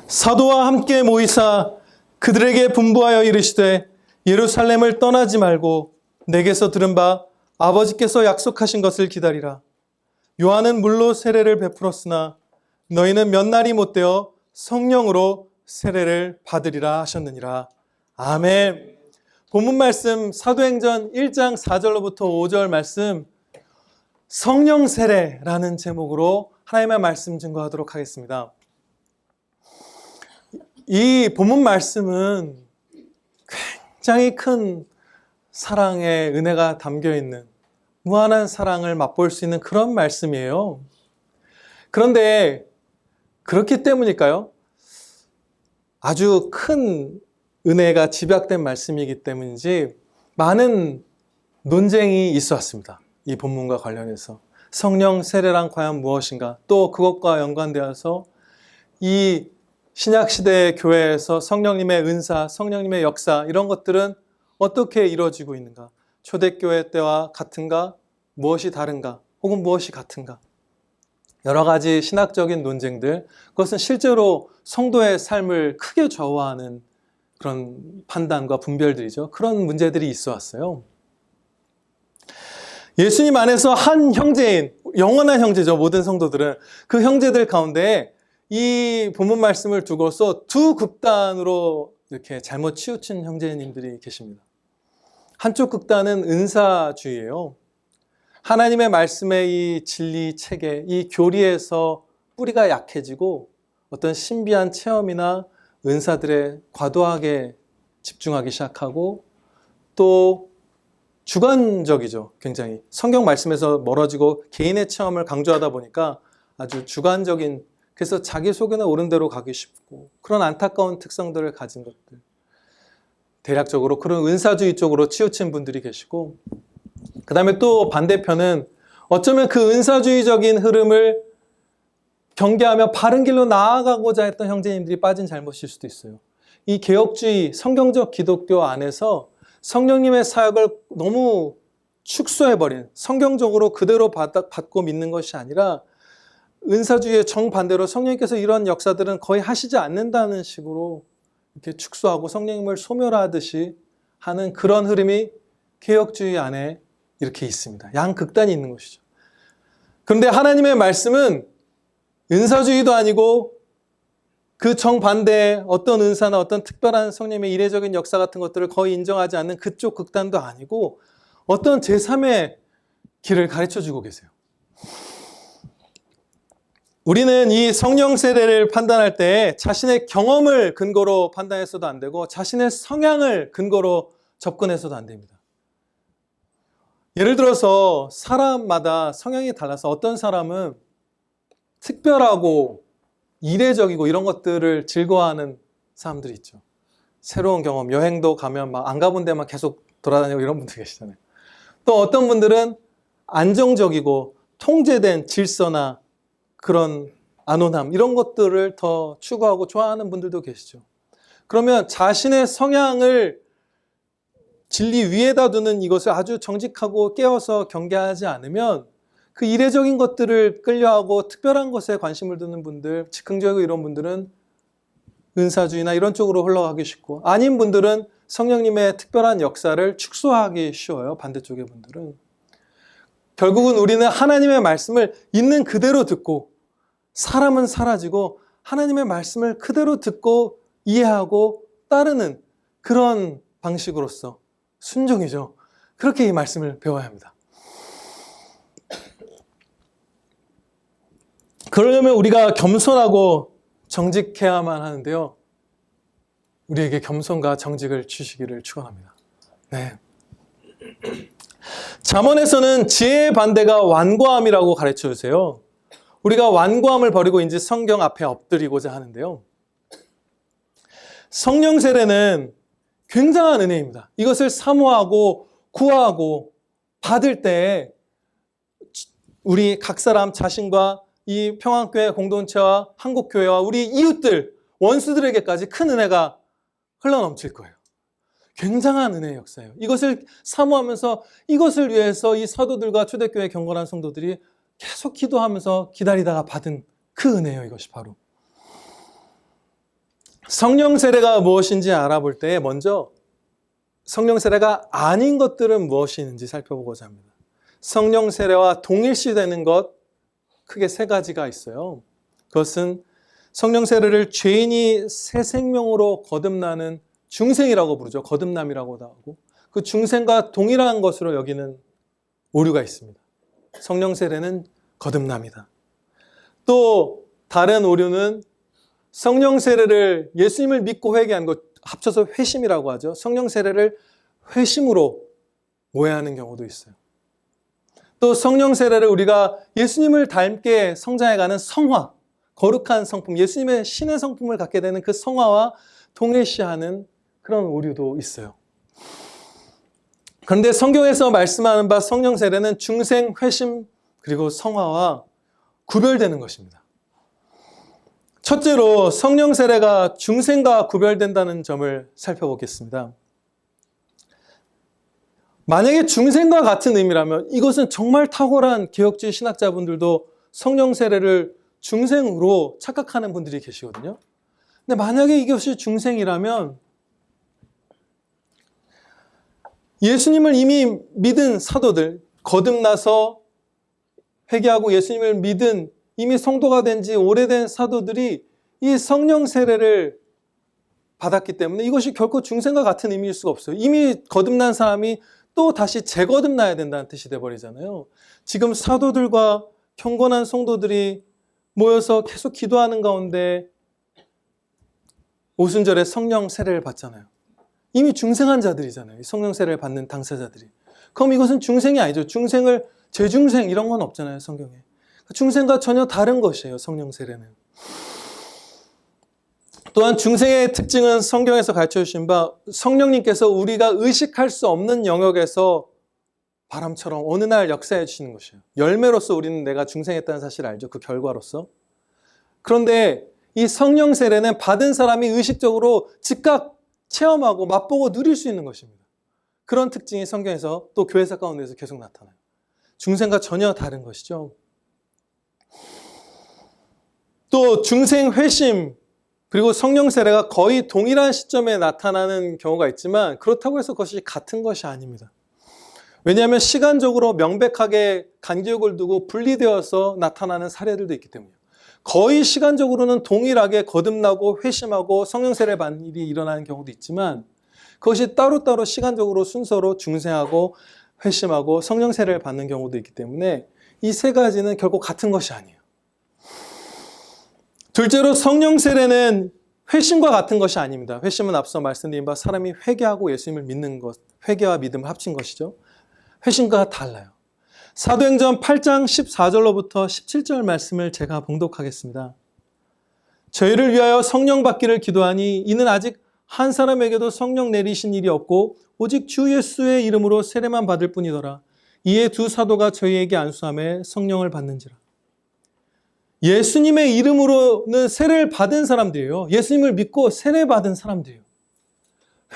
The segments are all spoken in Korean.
사도와 함께 모이사 그들에게 분부하여 이르시되 예루살렘을 떠나지 말고 내게서 들은 바 아버지께서 약속하신 것을 기다리라. 요한은 물로 세례를 베풀었으나 너희는 몇 날이 못되어 성령으로 세례를 받으리라 하셨느니라. 아멘. 본문 말씀 사도행전 1장 4절로부터 5절 말씀, 성령 세례라는 제목으로 하나님의 말씀 증거하도록 하겠습니다. 이 본문 말씀은 굉장히 큰 사랑의 은혜가 담겨있는, 무한한 사랑을 맛볼 수 있는 그런 말씀이에요. 그런데 그렇기 때문일까요? 아주 큰 은혜가 집약된 말씀이기 때문인지 많은 논쟁이 있어 왔습니다. 이 본문과 관련해서 성령 세례란 과연 무엇인가, 또 그것과 연관되어서 이 신약시대의 교회에서 성령님의 은사, 성령님의 역사, 이런 것들은 어떻게 이루어지고 있는가? 초대교회 때와 같은가? 무엇이 다른가? 혹은 무엇이 같은가? 여러 가지 신학적인 논쟁들, 그것은 실제로 성도의 삶을 크게 좌우하는 그런 판단과 분별들이죠. 그런 문제들이 있어 왔어요. 예수님 안에서 한 형제인, 영원한 형제죠. 모든 성도들은. 그 형제들 가운데 이 본문 말씀을 두고서 두 극단으로 이렇게 잘못 치우친 형제님들이 계십니다. 한쪽 극단은 은사주의예요. 하나님의 말씀의 이 진리 체계, 이 교리에서 뿌리가 약해지고 어떤 신비한 체험이나 은사들에 과도하게 집중하기 시작하고, 또 주관적이죠. 굉장히 성경 말씀에서 멀어지고 개인의 체험을 강조하다 보니까 아주 주관적인, 그래서 자기 속에는 옳은 대로 가기 쉽고 그런 안타까운 특성들을 가진 것들, 대략적으로 그런 은사주의 쪽으로 치우친 분들이 계시고, 그 다음에 또 반대편은 어쩌면 그 은사주의적인 흐름을 경계하며 바른 길로 나아가고자 했던 형제님들이 빠진 잘못일 수도 있어요. 이 개혁주의, 성경적 기독교 안에서 성령님의 사역을 너무 축소해버린, 성경적으로 그대로 받고 믿는 것이 아니라 은사주의의 정반대로 성령님께서 이런 역사들은 거의 하시지 않는다는 식으로 이렇게 축소하고 성령님을 소멸하듯이 하는 그런 흐름이 개혁주의 안에 이렇게 있습니다. 양극단이 있는 것이죠. 그런데 하나님의 말씀은 은사주의도 아니고 그 정반대의 어떤 은사나 어떤 특별한 성령님의 이례적인 역사 같은 것들을 거의 인정하지 않는 그쪽 극단도 아니고 어떤 제3의 길을 가르쳐주고 계세요. 우리는 이 성령 세례를 판단할 때 자신의 경험을 근거로 판단해서도 안 되고 자신의 성향을 근거로 접근해서도 안 됩니다. 예를 들어서 사람마다 성향이 달라서 어떤 사람은 특별하고 이례적이고 이런 것들을 즐거워하는 사람들이 있죠. 새로운 경험, 여행도 가면 막 안 가본 데만 계속 돌아다니고 이런 분들 계시잖아요. 또 어떤 분들은 안정적이고 통제된 질서나 그런 안온함, 이런 것들을 더 추구하고 좋아하는 분들도 계시죠. 그러면 자신의 성향을 진리 위에다 두는 이것을 아주 정직하고 깨어서 경계하지 않으면 그 이례적인 것들을 끌려하고 특별한 것에 관심을 두는 분들, 즉흥적이고 이런 분들은 은사주의나 이런 쪽으로 흘러가기 쉽고, 아닌 분들은 성령님의 특별한 역사를 축소하기 쉬워요. 반대쪽의 분들은. 결국은 우리는 하나님의 말씀을 있는 그대로 듣고, 사람은 사라지고 하나님의 말씀을 그대로 듣고 이해하고 따르는 그런 방식으로서 순종이죠. 그렇게 이 말씀을 배워야 합니다. 그러려면 우리가 겸손하고 정직해야만 하는데요. 우리에게 겸손과 정직을 주시기를 축원합니다. 네. 잠언에서는 지혜의 반대가 완고함이라고 가르쳐 주세요. 우리가 완고함을 버리고 이제 성경 앞에 엎드리고자 하는데요. 성령 세례는 굉장한 은혜입니다. 이것을 사모하고 구하고 받을 때 우리 각 사람 자신과 이 평안교회 공동체와 한국교회와 우리 이웃들, 원수들에게까지 큰 은혜가 흘러넘칠 거예요. 굉장한 은혜의 역사예요. 이것을 사모하면서 이것을 위해서 이 사도들과 초대교회 경건한 성도들이 계속 기도하면서 기다리다가 받은 그 은혜예요. 이것이 바로. 성령 세례가 무엇인지 알아볼 때 먼저 성령 세례가 아닌 것들은 무엇이 있는지 살펴보고자 합니다. 성령 세례와 동일시되는 것 크게 세 가지가 있어요. 그것은 성령 세례를 죄인이 새 생명으로 거듭나는 중생이라고 부르죠. 거듭남이라고도 하고, 그 중생과 동일한 것으로 여기는 오류가 있습니다. 성령 세례는 거듭남이다. 또 다른 오류는 성령 세례를 예수님을 믿고 회개한 것, 합쳐서 회심이라고 하죠. 성령 세례를 회심으로 오해하는 경우도 있어요. 또 성령 세례를 우리가 예수님을 닮게 성장해가는 성화, 거룩한 성품, 예수님의 신의 성품을 갖게 되는 그 성화와 동일시하는 그런 오류도 있어요. 그런데 성경에서 말씀하는 바 성령 세례는 중생, 회심, 그리고 성화와 구별되는 것입니다. 첫째로 성령 세례가 중생과 구별된다는 점을 살펴보겠습니다. 만약에 중생과 같은 의미라면 이것은 정말 탁월한 개혁주의 신학자분들도 성령 세례를 중생으로 착각하는 분들이 계시거든요. 근데 만약에 이것이 중생이라면 예수님을 이미 믿은 사도들, 거듭나서 회개하고 예수님을 믿은 이미 성도가 된 지 오래된 사도들이 이 성령 세례를 받았기 때문에 이것이 결코 중생과 같은 의미일 수가 없어요. 이미 거듭난 사람이 또 다시 재거듭나야 된다는 뜻이 돼버리잖아요. 지금 사도들과 경건한 성도들이 모여서 계속 기도하는 가운데 오순절에 성령 세례를 받잖아요. 이미 중생한 자들이잖아요. 성령 세례를 받는 당사자들이. 그럼 이것은 중생이 아니죠. 중생을 재중생 이런 건 없잖아요. 성경에. 중생과 전혀 다른 것이에요. 성령 세례는. 또한 중생의 특징은 성경에서 가르쳐 주신 바 성령님께서 우리가 의식할 수 없는 영역에서 바람처럼 어느 날 역사해 주시는 것이에요. 열매로서 우리는 내가 중생했다는 사실을 알죠. 그 결과로서. 그런데 이 성령 세례는 받은 사람이 의식적으로 즉각 체험하고 맛보고 누릴 수 있는 것입니다. 그런 특징이 성경에서 또 교회사 가운데서 계속 나타나요. 중생과 전혀 다른 것이죠. 또 중생 회심 그리고 성령 세례가 거의 동일한 시점에 나타나는 경우가 있지만 그렇다고 해서 그것이 같은 것이 아닙니다. 왜냐하면 시간적으로 명백하게 간격을 두고 분리되어서 나타나는 사례들도 있기 때문이에요. 거의 시간적으로는 동일하게 거듭나고 회심하고 성령 세례 받는 일이 일어나는 경우도 있지만 그것이 따로따로 시간적으로 순서로 중생하고 회심하고 성령 세례를 받는 경우도 있기 때문에 이 세 가지는 결국 같은 것이 아니에요. 둘째로 성령 세례는 회심과 같은 것이 아닙니다. 회심은 앞서 말씀드린 바 사람이 회개하고 예수님을 믿는 것, 회개와 믿음을 합친 것이죠. 회심과 달라요. 사도행전 8장 14절로부터 17절 말씀을 제가 봉독하겠습니다. 저희를 위하여 성령 받기를 기도하니 이는 아직 한 사람에게도 성령 내리신 일이 없고 오직 주 예수의 이름으로 세례만 받을 뿐이더라. 이에 두 사도가 저희에게 안수하며 성령을 받는지라. 예수님의 이름으로는 세례를 받은 사람들이에요. 예수님을 믿고 세례받은 사람들이에요.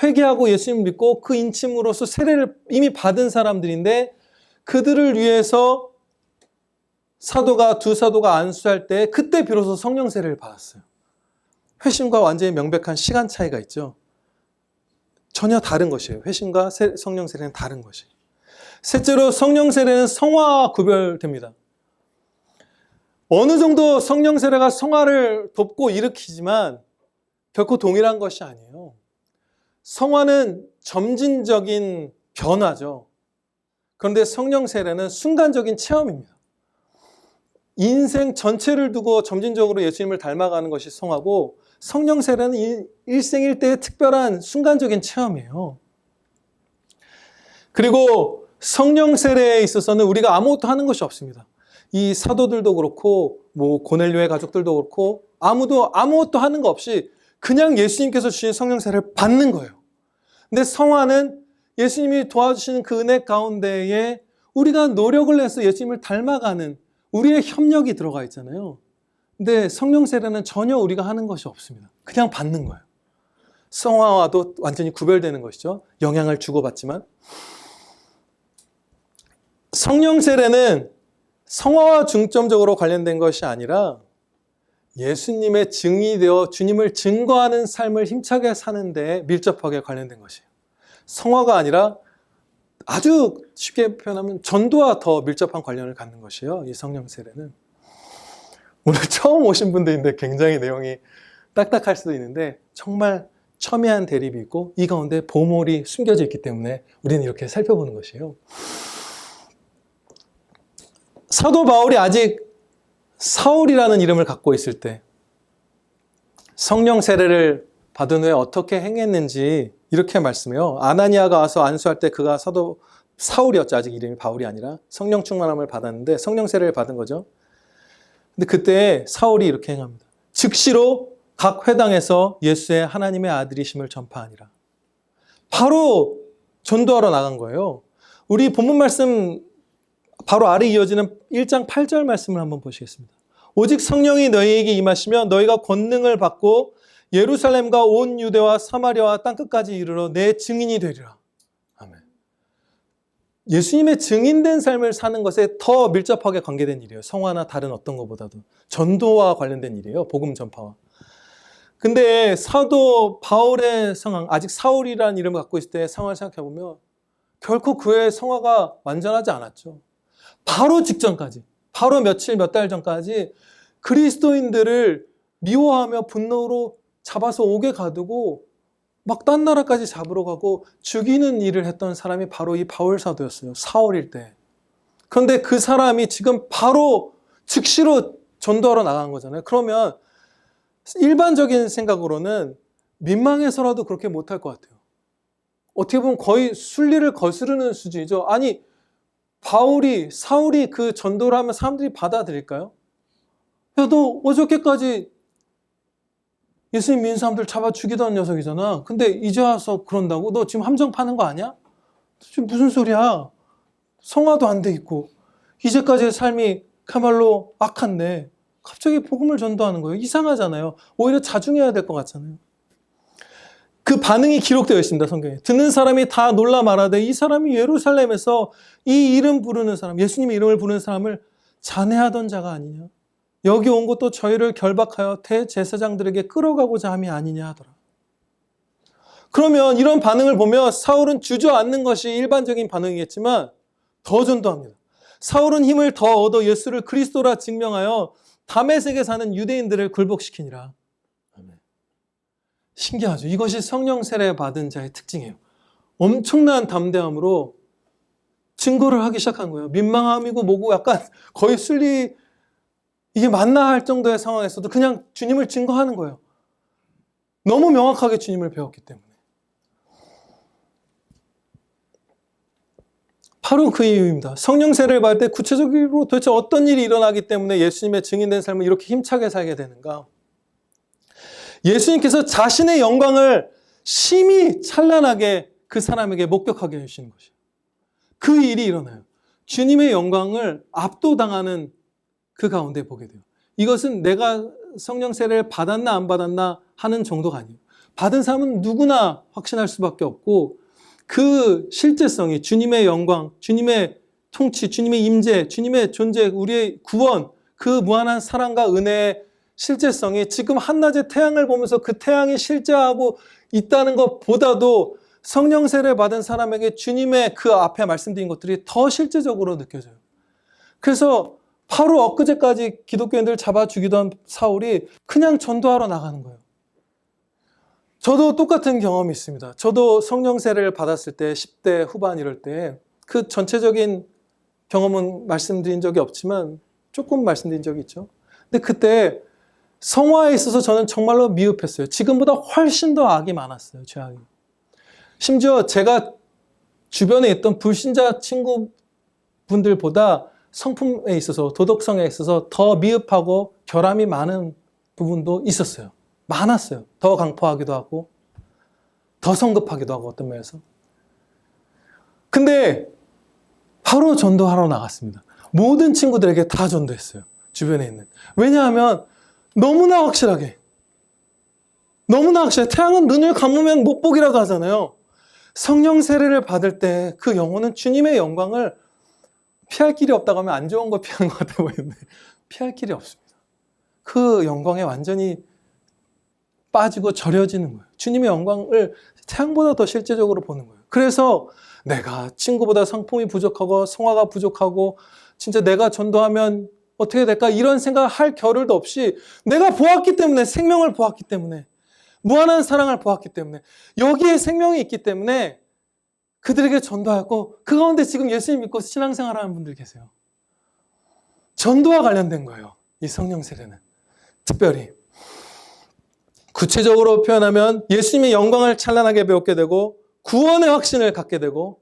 회개하고 예수님을 믿고 그 인침으로써 세례를 이미 받은 사람들인데 그들을 위해서 두 사도가 안수할 때 그때 비로소 성령 세례를 받았어요. 회심과 완전히 명백한 시간 차이가 있죠. 전혀 다른 것이에요. 회심과 성령 세례는 다른 것이에요. 셋째로 성령 세례는 성화와 구별됩니다. 어느 정도 성령 세례가 성화를 돕고 일으키지만 결코 동일한 것이 아니에요. 성화는 점진적인 변화죠. 그런데 성령 세례는 순간적인 체험입니다. 인생 전체를 두고 점진적으로 예수님을 닮아가는 것이 성화고 성령 세례는 일생일대의 특별한 순간적인 체험이에요. 그리고 성령 세례에 있어서는 우리가 아무것도 하는 것이 없습니다. 이 사도들도 그렇고 고넬료의 가족들도 그렇고 아무것도 하는 거 없이 그냥 예수님께서 주신 성령 세례를 받는 거예요. 근데 성화는 예수님이 도와주시는 그 은혜 가운데에 우리가 노력을 해서 예수님을 닮아가는 우리의 협력이 들어가 있잖아요. 근데 성령 세례는 전혀 우리가 하는 것이 없습니다. 그냥 받는 거예요. 성화와도 완전히 구별되는 것이죠. 영향을 주고받지만. 성령 세례는 성화와 중점적으로 관련된 것이 아니라 예수님의 증인이 되어 주님을 증거하는 삶을 힘차게 사는데 밀접하게 관련된 것이에요. 성화가 아니라 아주 쉽게 표현하면 전도와 더 밀접한 관련을 갖는 것이에요. 이 성령 세례는. 오늘 처음 오신 분들인데 굉장히 내용이 딱딱할 수도 있는데 정말 첨예한 대립이 있고 이 가운데 보물이 숨겨져 있기 때문에 우리는 이렇게 살펴보는 것이에요. 사도 바울이 아직 사울이라는 이름을 갖고 있을 때 성령 세례를 받은 후에 어떻게 행했는지 이렇게 말씀해요. 아나니아가 와서 안수할 때 그가 사도 사울이었죠. 아직 이름이 바울이 아니라 성령 충만함을 받았는데 성령 세례를 받은 거죠. 근데 그때 사울이 이렇게 행합니다. 즉시로 각 회당에서 예수의 하나님의 아들이심을 전파하니라. 바로 전도하러 나간 거예요. 우리 본문 말씀 바로 아래 이어지는 1장 8절 말씀을 한번 보시겠습니다. 오직 성령이 너희에게 임하시면 너희가 권능을 받고 예루살렘과 온 유대와 사마리아와 땅끝까지 이르러 내 증인이 되리라. 아멘. 예수님의 증인된 삶을 사는 것에 더 밀접하게 관계된 일이에요. 성화나 다른 어떤 것보다도. 전도와 관련된 일이에요. 복음 전파와. 근데 사도 바울의 상황, 아직 사울이라는 이름을 갖고 있을 때 상황을 생각해 보면 결코 그의 성화가 완전하지 않았죠. 바로 직전까지, 바로 며칠, 몇 달 전까지 그리스도인들을 미워하며 분노로 잡아서 옥에 가두고 막 딴 나라까지 잡으러 가고 죽이는 일을 했던 사람이 바로 이 바울 사도였어요. 사울일 때. 그런데 그 사람이 지금 바로 즉시로 전도하러 나간 거잖아요. 그러면 일반적인 생각으로는 민망해서라도 그렇게 못할 것 같아요. 어떻게 보면 거의 순리를 거스르는 수준이죠. 아니, 사울이 그 전도를 하면 사람들이 받아들일까요? 야, 너 어저께까지 예수님 믿는 사람들 잡아 죽이던 녀석이잖아. 근데 이제 와서 그런다고? 너 지금 함정 파는 거 아니야? 지금 무슨 소리야? 성화도 안 돼 있고 이제까지의 삶이 그야말로 악한데 갑자기 복음을 전도하는 거예요. 이상하잖아요. 오히려 자중해야 될 것 같잖아요. 그 반응이 기록되어 있습니다. 성경에. 듣는 사람이 다 놀라 말하되 이 사람이 예루살렘에서 이 이름 부르는 사람, 예수님의 이름을 부르는 사람을 잔해하던 자가 아니냐. 여기 온 것도 저희를 결박하여 대제사장들에게 끌어가고자 함이 아니냐 하더라. 그러면 이런 반응을 보면 사울은 주저앉는 것이 일반적인 반응이겠지만 더 전도합니다. 사울은 힘을 더 얻어 예수를 그리스도라 증명하여 다메섹에 사는 유대인들을 굴복시키니라. 신기하죠. 이것이 성령 세례 받은 자의 특징이에요. 엄청난 담대함으로 증거를 하기 시작한 거예요. 민망함이고 뭐고 약간 거의 순리 이게 맞나 할 정도의 상황에서도 그냥 주님을 증거하는 거예요. 너무 명확하게 주님을 배웠기 때문에. 바로 그 이유입니다. 성령 세례를 받을 때 구체적으로 도대체 어떤 일이 일어나기 때문에 예수님의 증인된 삶을 이렇게 힘차게 살게 되는가? 예수님께서 자신의 영광을 심히 찬란하게 그 사람에게 목격하게 해주시는 것이에요. 그 일이 일어나요. 주님의 영광을 압도당하는 그 가운데 보게 돼요. 이것은 내가 성령 세례를 받았나 안 받았나 하는 정도가 아니에요. 받은 사람은 누구나 확신할 수밖에 없고 그 실제성이 주님의 영광, 주님의 통치, 주님의 임재, 주님의 존재, 우리의 구원, 그 무한한 사랑과 은혜의 실제성이 지금 한낮에 태양을 보면서 그 태양이 실제하고 있다는 것보다도 성령 세례를 받은 사람에게 주님의 그 앞에 말씀드린 것들이 더 실제적으로 느껴져요. 그래서 바로 엊그제까지 기독교인들 잡아 죽이던 사울이 그냥 전도하러 나가는 거예요. 저도 똑같은 경험이 있습니다. 저도 성령 세례를 받았을 때 10대 후반 이럴 때 그 전체적인 경험은 말씀드린 적이 없지만 조금 말씀드린 적이 있죠. 근데 그때 성화에 있어서 저는 정말로 미흡했어요. 지금보다 훨씬 더 악이 많았어요. 죄악이. 심지어 제가 주변에 있던 불신자 친구분들보다 성품에 있어서 도덕성에 있어서 더 미흡하고 결함이 많은 부분도 있었어요. 많았어요. 더 강포하기도 하고 더 성급하기도 하고 어떤 면에서. 근데 바로 전도하러 나갔습니다. 모든 친구들에게 다 전도했어요. 주변에 있는. 왜냐하면 너무나 확실하게 태양은 눈을 감으면 못 보기라도 하잖아요. 성령 세례를 받을 때 그 영혼은 주님의 영광을 피할 길이 없다고 하면 안 좋은 거 피하는 것 같아 보이는데 피할 길이 없습니다. 그 영광에 완전히 빠지고 절여지는 거예요. 주님의 영광을 태양보다 더 실제적으로 보는 거예요. 그래서 내가 친구보다 성품이 부족하고 성화가 부족하고 진짜 내가 전도하면 어떻게 될까 이런 생각을 할 겨를도 없이 내가 보았기 때문에, 생명을 보았기 때문에, 무한한 사랑을 보았기 때문에, 여기에 생명이 있기 때문에 그들에게 전도하고, 그 가운데 지금 예수님 믿고 신앙생활하는 분들 계세요. 전도와 관련된 거예요, 이 성령 세례는. 특별히 구체적으로 표현하면 예수님의 영광을 찬란하게 배우게 되고, 구원의 확신을 갖게 되고,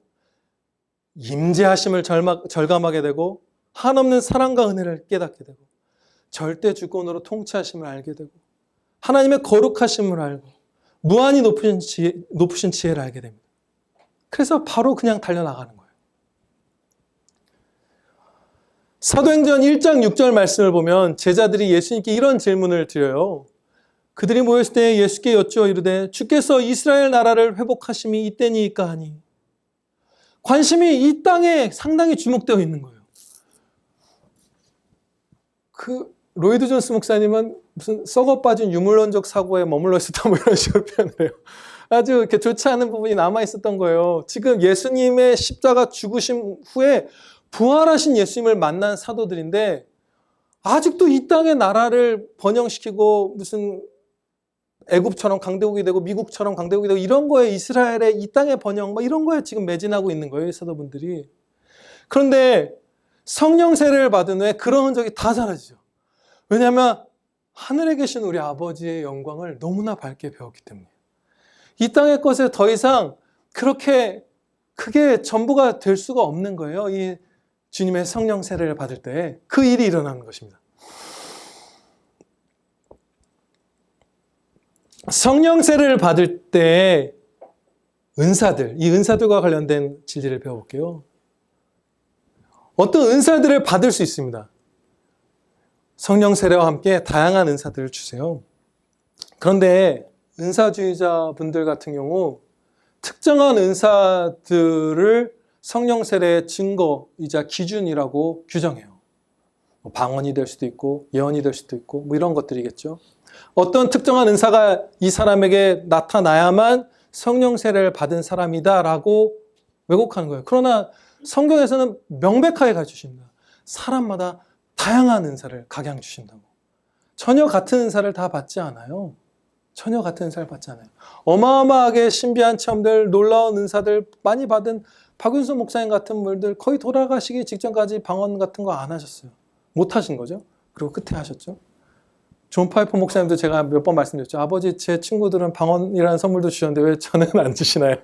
임재하심을 절감하게 되고, 한없는 사랑과 은혜를 깨닫게 되고, 절대 주권으로 통치하심을 알게 되고, 하나님의 거룩하심을 알고, 무한히 높으신 지혜를 알게 됩니다. 그래서 바로 그냥 달려나가는 거예요. 사도행전 1장 6절 말씀을 보면 제자들이 예수님께 이런 질문을 드려요. 그들이 모였을 때 예수께 여쭈어 이르되 주께서 이스라엘 나라를 회복하심이 이때니까 하니, 관심이 이 땅에 상당히 주목되어 있는 거예요. 그 로이드 존스 목사님은 무슨 썩어 빠진 유물론적 사고에 머물러 있었다 뭐 이런 식으로 표현을 해요. 아주 이렇게 좋지 않은 부분이 남아 있었던 거예요. 지금 예수님의 십자가 죽으심 후에 부활하신 예수님을 만난 사도들인데 아직도 이 땅의 나라를 번영시키고 무슨 애굽처럼 강대국이 되고 미국처럼 강대국이 되고 이런 거에, 이스라엘의 이 땅의 번영 뭐 이런 거에 지금 매진하고 있는 거예요, 이 사도분들이. 그런데 성령 세례를 받은 후에 그런 흔적이 다 사라지죠. 왜냐하면 하늘에 계신 우리 아버지의 영광을 너무나 밝게 배웠기 때문에. 이 땅의 것에 더 이상 그렇게 그게 전부가 될 수가 없는 거예요. 이 주님의 성령 세례를 받을 때 그 일이 일어나는 것입니다. 성령 세례를 받을 때 은사들, 이 은사들과 관련된 진리를 배워볼게요. 어떤 은사들을 받을 수 있습니다. 성령 세례와 함께 다양한 은사들을 주세요. 그런데 은사주의자 분들 같은 경우 특정한 은사들을 성령 세례의 증거이자 기준이라고 규정해요. 방언이 될 수도 있고 예언이 될 수도 있고 뭐 이런 것들이겠죠. 어떤 특정한 은사가 이 사람에게 나타나야만 성령 세례를 받은 사람이다라고 왜곡하는 거예요. 그러나 성경에서는 명백하게 가르치십니다. 사람마다 다양한 은사를 각양 주신다고. 전혀 같은 은사를 다 받지 않아요. 전혀 같은 은사를 받지 않아요. 어마어마하게 신비한 체험들, 놀라운 은사들 많이 받은 박윤수 목사님 같은 분들 거의 돌아가시기 직전까지 방언 같은 거 안 하셨어요. 못 하신 거죠. 그리고 끝에 하셨죠. 존 파이퍼 목사님도 제가 몇 번 말씀드렸죠. 아버지, 제 친구들은 방언이라는 선물도 주셨는데 왜 저는 안 주시나요?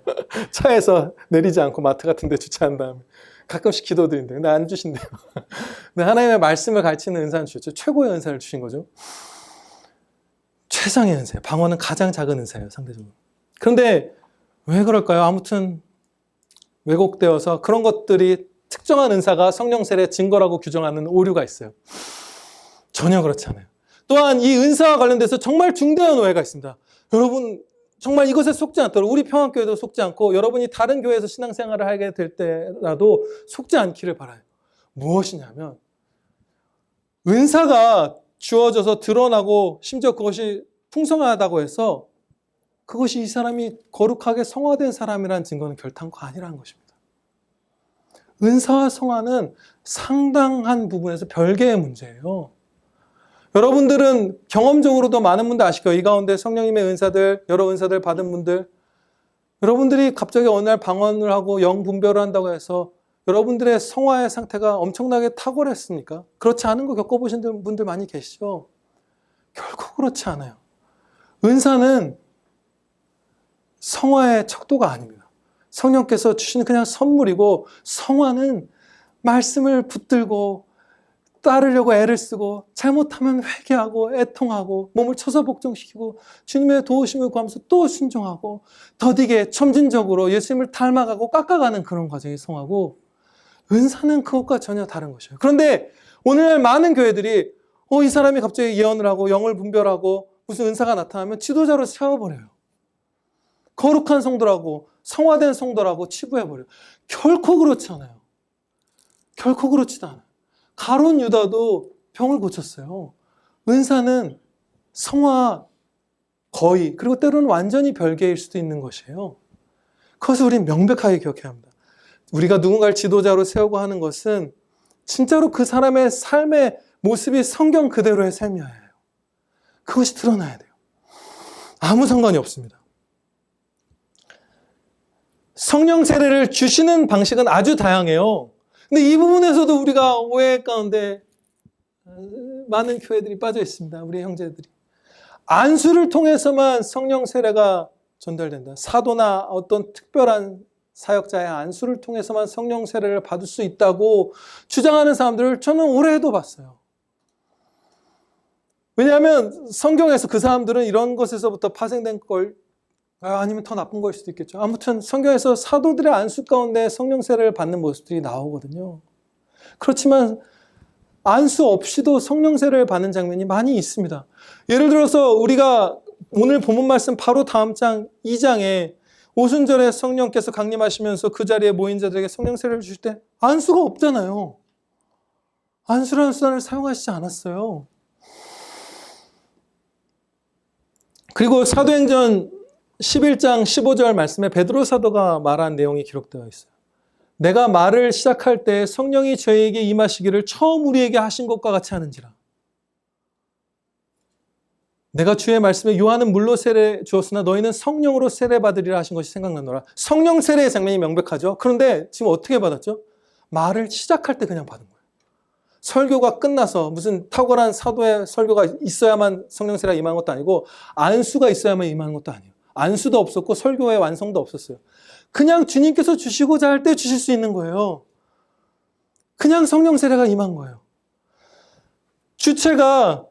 차에서 내리지 않고 마트 같은 데 주차한 다음에 가끔씩 기도드린대요. 근데 안 주신대요. 근데 하나님의 말씀을 가르치는 은사는 주셨죠. 최고의 은사를 주신 거죠. 최상의 은사예요. 방언은 가장 작은 은사예요, 상대적으로. 그런데 왜 그럴까요? 아무튼 왜곡되어서 그런 것들이 특정한 은사가 성령 세례의 증거라고 규정하는 오류가 있어요. 전혀 그렇지 않아요. 또한 이 은사와 관련돼서 정말 중대한 오해가 있습니다. 여러분, 정말 이것에 속지 않도록, 우리 평안교회도 속지 않고 여러분이 다른 교회에서 신앙생활을 하게 될 때라도 속지 않기를 바라요. 무엇이냐면 은사가 주어져서 드러나고 심지어 그것이 풍성하다고 해서 그것이 이 사람이 거룩하게 성화된 사람이라는 증거는 결탄코 아니라는 것입니다. 은사와 성화는 상당한 부분에서 별개의 문제예요. 여러분들은 경험적으로도 많은 분들 아실 거예요. 이 가운데 성령님의 은사들, 여러 은사들 받은 분들, 여러분들이 갑자기 어느 날 방언을 하고 영 분별을 한다고 해서 여러분들의 성화의 상태가 엄청나게 탁월했습니까? 그렇지 않은 거 겪어보신 분들 많이 계시죠? 결코 그렇지 않아요. 은사는 성화의 척도가 아닙니다. 성령께서 주시는 그냥 선물이고, 성화는 말씀을 붙들고 따르려고 애를 쓰고 잘못하면 회개하고 애통하고 몸을 쳐서 복종시키고 주님의 도우심을 구하면서 또 순종하고 더디게 점진적으로 예수님을 닮아가고 깎아가는 그런 과정이 성화고, 은사는 그것과 전혀 다른 것이에요. 그런데 오늘날 많은 교회들이 이 사람이 갑자기 예언을 하고 영을 분별하고 무슨 은사가 나타나면 지도자로 세워버려요. 거룩한 성도라고 성화된 성도라고 치부해버려요. 결코 그렇지 않아요. 결코 그렇지도 않아요. 가룟 유다도 병을 고쳤어요. 은사는 성화 거의, 그리고 때로는 완전히 별개일 수도 있는 것이에요. 그것을 우리는 명백하게 기억해야 합니다. 우리가 누군가를 지도자로 세우고 하는 것은 진짜로 그 사람의 삶의 모습이 성경 그대로의 삶이어야 해요. 그것이 드러나야 돼요. 아무 상관이 없습니다. 성령 세례를 주시는 방식은 아주 다양해요. 근데 이 부분에서도 우리가 오해 가운데 많은 교회들이 빠져 있습니다. 우리 형제들이. 안수를 통해서만 성령 세례가 전달된다. 사도나 어떤 특별한 사역자의 안수를 통해서만 성령 세례를 받을 수 있다고 주장하는 사람들을 저는 올해도 봤어요. 왜냐하면 성경에서 그 사람들은 이런 것에서부터 파생된 걸, 아니면 더 나쁜 걸 수도 있겠죠. 아무튼 성경에서 사도들의 안수 가운데 성령 세례를 받는 모습들이 나오거든요. 그렇지만 안수 없이도 성령 세례를 받는 장면이 많이 있습니다. 예를 들어서 우리가 오늘 본문 말씀 바로 다음 장 2장에 오순절에 성령께서 강림하시면서 그 자리에 모인 자들에게 성령 세례를 주실 때 안수가 없잖아요. 안수라는 수단을 사용하시지 않았어요. 그리고 사도행전 11장 15절 말씀에 베드로 사도가 말한 내용이 기록되어 있어요. 내가 말을 시작할 때 성령이 저희에게 임하시기를 처음 우리에게 하신 것과 같이 하는지라. 내가 주의 말씀에 요한은 물로 세례 주었으나 너희는 성령으로 세례 받으리라 하신 것이 생각나노라. 성령 세례의 장면이 명백하죠. 그런데 지금 어떻게 받았죠? 말을 시작할 때 그냥 받은 거예요. 설교가 끝나서 무슨 탁월한 사도의 설교가 있어야만 성령 세례가 임하는 것도 아니고 안수가 있어야만 임하는 것도 아니에요. 안수도 없었고 설교의 완성도 없었어요. 그냥 주님께서 주시고자 할 때 주실 수 있는 거예요. 그냥 성령 세례가 임한 거예요. 주체가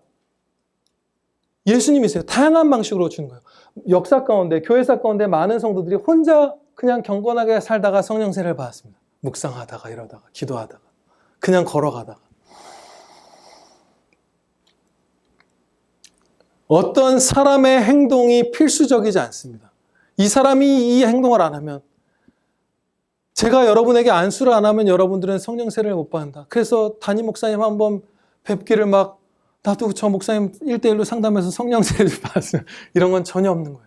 예수님이세요. 다양한 방식으로 주는 거예요. 역사 가운데, 교회사 가운데 많은 성도들이 혼자 그냥 경건하게 살다가 성령 세례를 받았습니다. 묵상하다가 이러다가 기도하다가 그냥 걸어가다가. 어떤 사람의 행동이 필수적이지 않습니다. 이 사람이 이 행동을 안 하면, 제가 여러분에게 안수를 안 하면 여러분들은 성령 세례를 못 받는다. 그래서 담임 목사님 한번 뵙기를 막 나도 저 목사님 1대1로 상담해서 성령 세례를 받았어요. 이런 건 전혀 없는 거예요.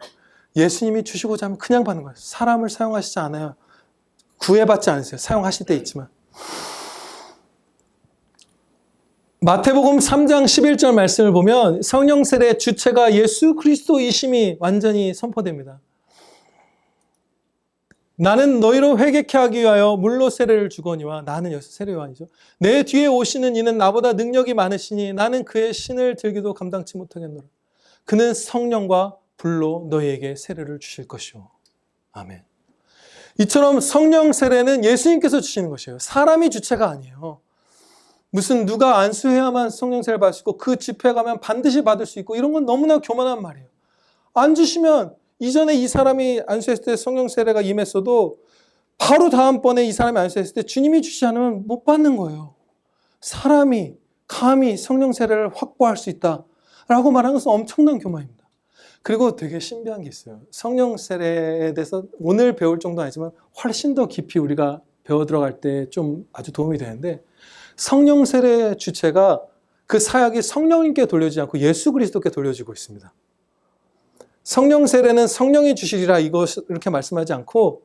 예수님이 주시고자 하면 그냥 받는 거예요. 사람을 사용하시지 않아요. 구애받지 않으세요. 사용하실 때 있지만. 마태복음 3장 11절 말씀을 보면 성령 세례의 주체가 예수 그리스도이심이 완전히 선포됩니다. 나는 너희로 회개케 하기 위하여 물로 세례를 주거니와, 나는 여기서 세례 요한이죠. 내 뒤에 오시는 이는 나보다 능력이 많으시니 나는 그의 신을 들기도 감당치 못하겠노라. 그는 성령과 불로 너희에게 세례를 주실 것이오. 아멘. 이처럼 성령 세례는 예수님께서 주시는 것이에요. 사람이 주체가 아니에요. 무슨 누가 안수해야만 성령 세례를 받을 수 있고 그 집회 가면 반드시 받을 수 있고 이런 건 너무나 교만한 말이에요. 안 주시면 이전에 이 사람이 안수했을 때 성령 세례가 임했어도 바로 다음번에 이 사람이 안수했을 때 주님이 주시지 않으면 못 받는 거예요. 사람이 감히 성령 세례를 확보할 수 있다라고 말하는 것은 엄청난 교만입니다. 그리고 되게 신비한 게 있어요. 성령 세례에 대해서 오늘 배울 정도는 아니지만 훨씬 더 깊이 우리가 배워 들어갈 때 좀 아주 도움이 되는데, 성령 세례의 주체가 그 사역이 성령님께 돌려지지 않고 예수 그리스도께 돌려지고 있습니다. 성령 세례는 성령이 주시리라 이렇게 말씀하지 않고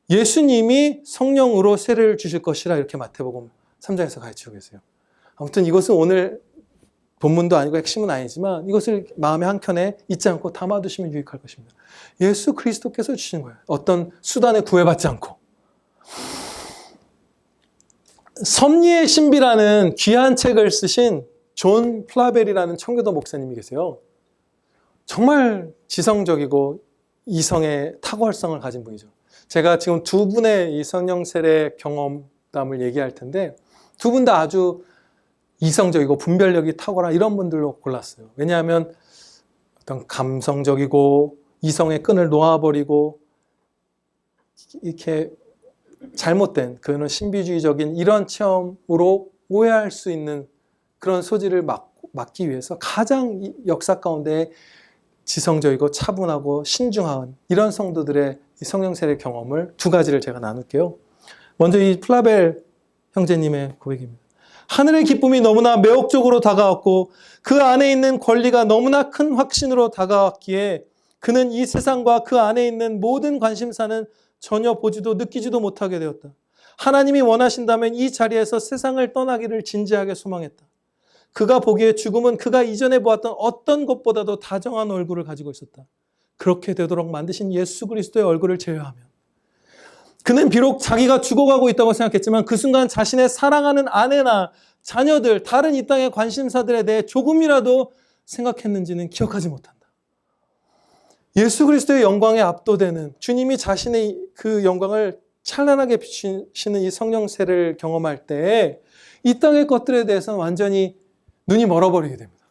예수님이 성령으로 세례를 주실 것이라 이렇게 마태복음 3장에서 가르치고 계세요. 아무튼 이것은 오늘 본문도 아니고 핵심은 아니지만 이것을 마음의 한켠에 잊지 않고 담아두시면 유익할 것입니다. 예수 그리스도께서 주신 거예요. 어떤 수단에 구애받지 않고. 섭리의 신비라는 귀한 책을 쓰신 존 플라벨이라는 청교도 목사님이 계세요. 정말 지성적이고 이성의 탁월성을 가진 분이죠. 제가 지금 두 분의 이 성령 세례 경험담을 얘기할 텐데 두 분 다 아주 이성적이고 분별력이 탁월한 이런 분들로 골랐어요. 왜냐하면 어떤 감성적이고 이성의 끈을 놓아버리고 이렇게 잘못된 그런 신비주의적인 이런 체험으로 오해할 수 있는 그런 소지를 막기 위해서 가장 역사 가운데 지성적이고 차분하고 신중한 이런 성도들의 성령 세례 경험을 두 가지를 제가 나눌게요. 먼저 이 플라벨 형제님의 고백입니다. 하늘의 기쁨이 너무나 매혹적으로 다가왔고 그 안에 있는 권리가 너무나 큰 확신으로 다가왔기에 그는 이 세상과 그 안에 있는 모든 관심사는 전혀 보지도 느끼지도 못하게 되었다. 하나님이 원하신다면 이 자리에서 세상을 떠나기를 진지하게 소망했다. 그가 보기에 죽음은 그가 이전에 보았던 어떤 것보다도 다정한 얼굴을 가지고 있었다. 그렇게 되도록 만드신 예수 그리스도의 얼굴을 제외하면 그는 비록 자기가 죽어가고 있다고 생각했지만 그 순간 자신의 사랑하는 아내나 자녀들, 다른 이 땅의 관심사들에 대해 조금이라도 생각했는지는 기억하지 못한다. 예수 그리스도의 영광에 압도되는 주님이 자신의 그 영광을 찬란하게 비추시는 이 성령세를 경험할 때 이 땅의 것들에 대해서는 완전히 눈이 멀어버리게 됩니다.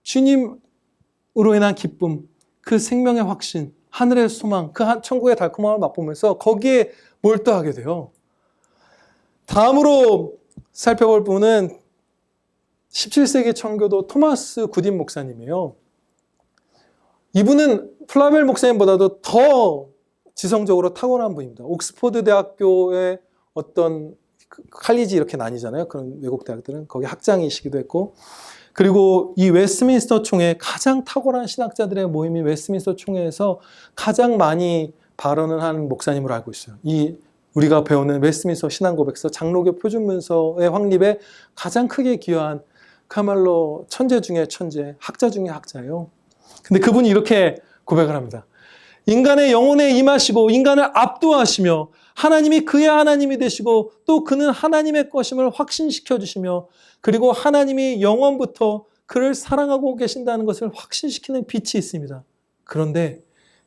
주님으로 인한 기쁨, 그 생명의 확신, 하늘의 소망, 그 천국의 달콤함을 맛보면서 거기에 몰두하게 돼요. 다음으로 살펴볼 분은 17세기 청교도 토마스 구딘 목사님이에요. 이분은 플라벨 목사님보다도 더 지성적으로 탁월한 분입니다. 옥스퍼드 대학교의 어떤 칼리지 이렇게 나뉘잖아요. 그런 외국 대학들은 거기 학장이시기도 했고, 그리고 이 웨스트민스터 총회, 가장 탁월한 신학자들의 모임인 웨스트민스터 총회에서 가장 많이 발언을 하는 목사님으로 알고 있어요. 이 우리가 배우는 웨스트민스터 신앙고백서, 장로교 표준문서의 확립에 가장 크게 기여한 그야말로 천재 중에 천재, 학자 중에 학자예요. 근데 그분이 이렇게 고백을 합니다. 인간의 영혼에 임하시고 인간을 압도하시며 하나님이 그의 하나님이 되시고 또 그는 하나님의 것임을 확신시켜 주시며 그리고 하나님이 영원부터 그를 사랑하고 계신다는 것을 확신시키는 빛이 있습니다. 그런데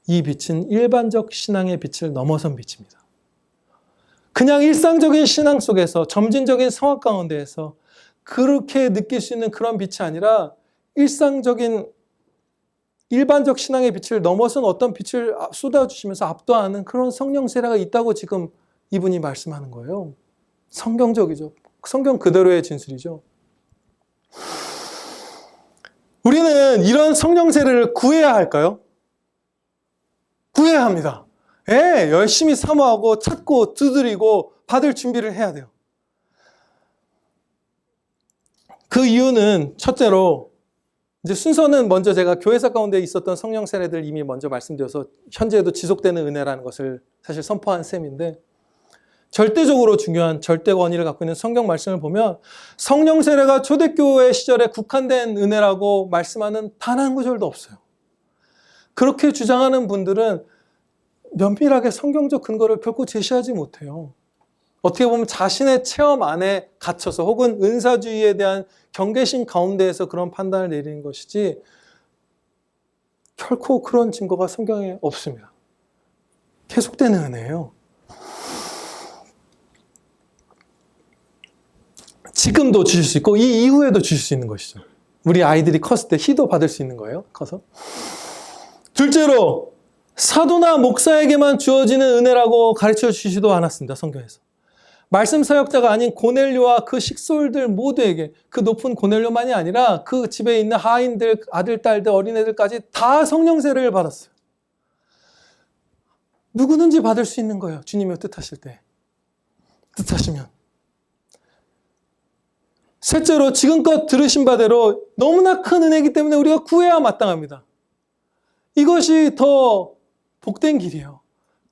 이 빛은 일반적 신앙의 빛을 넘어선 빛입니다. 그냥 일상적인 신앙 속에서 점진적인 성악 가운데에서 그렇게 느낄 수 있는 그런 빛이 아니라 일반적 신앙의 빛을 넘어선 어떤 빛을 쏟아주시면서 압도하는 그런 성령 세례가 있다고 지금 이분이 말씀하는 거예요. 성경적이죠. 성경 그대로의 진술이죠. 우리는 이런 성령 세례를 구해야 할까요? 구해야 합니다. 예, 열심히 사모하고 찾고 두드리고 받을 준비를 해야 돼요. 그 이유는 첫째로 이제 순서는 먼저 제가 교회사 가운데 있었던 성령 세례들 이미 먼저 말씀드려서 현재에도 지속되는 은혜라는 것을 사실 선포한 셈인데, 절대적으로 중요한 절대 권위를 갖고 있는 성경 말씀을 보면 성령 세례가 초대교회 시절에 국한된 은혜라고 말씀하는 단 한 구절도 없어요. 그렇게 주장하는 분들은 면밀하게 성경적 근거를 결코 제시하지 못해요. 어떻게 보면 자신의 체험 안에 갇혀서 혹은 은사주의에 대한 경계심 가운데에서 그런 판단을 내리는 것이지 결코 그런 증거가 성경에 없습니다. 계속되는 은혜예요. 지금도 주실 수 있고 이 이후에도 주실 수 있는 것이죠. 우리 아이들이 컸을 때 희도 받을 수 있는 거예요. 커서. 둘째로 사도나 목사에게만 주어지는 은혜라고 가르쳐 주시지도 않았습니다. 성경에서. 말씀 사역자가 아닌 고넬료와 그 식솔들 모두에게, 그 높은 고넬료만이 아니라 그 집에 있는 하인들, 아들, 딸들, 어린애들까지 다 성령 세례를 받았어요. 누구든지 받을 수 있는 거예요. 주님이 뜻하실 때. 뜻하시면. 셋째로 지금껏 들으신 바대로 너무나 큰 은혜이기 때문에 우리가 구해야 마땅합니다. 이것이 더 복된 길이에요.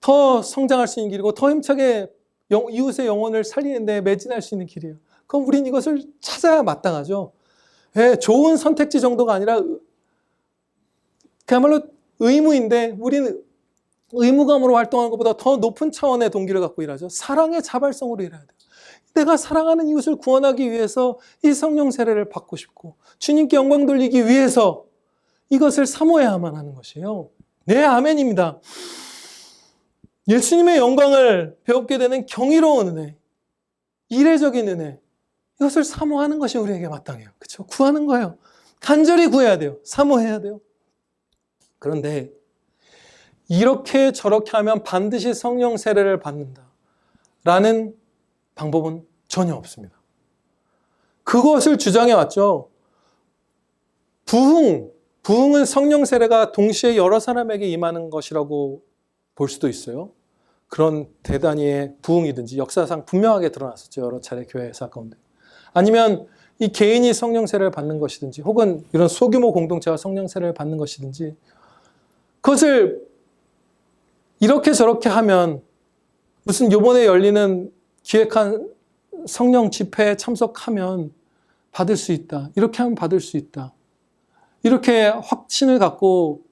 더 성장할 수 있는 길이고 더 힘차게 이웃의 영혼을 살리는 데 매진할 수 있는 길이에요. 그럼 우린 이것을 찾아야 마땅하죠. 예, 좋은 선택지 정도가 아니라 그야말로 의무인데 우리는 의무감으로 활동하는 것보다 더 높은 차원의 동기를 갖고 일하죠. 사랑의 자발성으로 일해야 돼요. 내가 사랑하는 이웃을 구원하기 위해서 이 성령 세례를 받고 싶고 주님께 영광 돌리기 위해서 이것을 사모해야만 하는 것이에요. 네, 아멘입니다. 예수님의 영광을 배우게 되는 경이로운 은혜, 이례적인 은혜, 이것을 사모하는 것이 우리에게 마땅해요. 그렇죠? 구하는 거예요. 간절히 구해야 돼요. 사모해야 돼요. 그런데 이렇게 저렇게 하면 반드시 성령 세례를 받는다라는 방법은 전혀 없습니다. 그것을 주장해 왔죠. 부흥은 성령 세례가 동시에 여러 사람에게 임하는 것이라고 볼 수도 있어요. 그런 대단히의 부흥이든지 역사상 분명하게 드러났었죠. 여러 차례 교회사 가운데. 아니면 이 개인이 성령 세례를 받는 것이든지 혹은 이런 소규모 공동체가 성령 세례를 받는 것이든지 그것을 이렇게 저렇게 하면 무슨 요번에 열리는 기획한 성령 집회에 참석하면 받을 수 있다. 이렇게 하면 받을 수 있다. 이렇게 확신을 갖고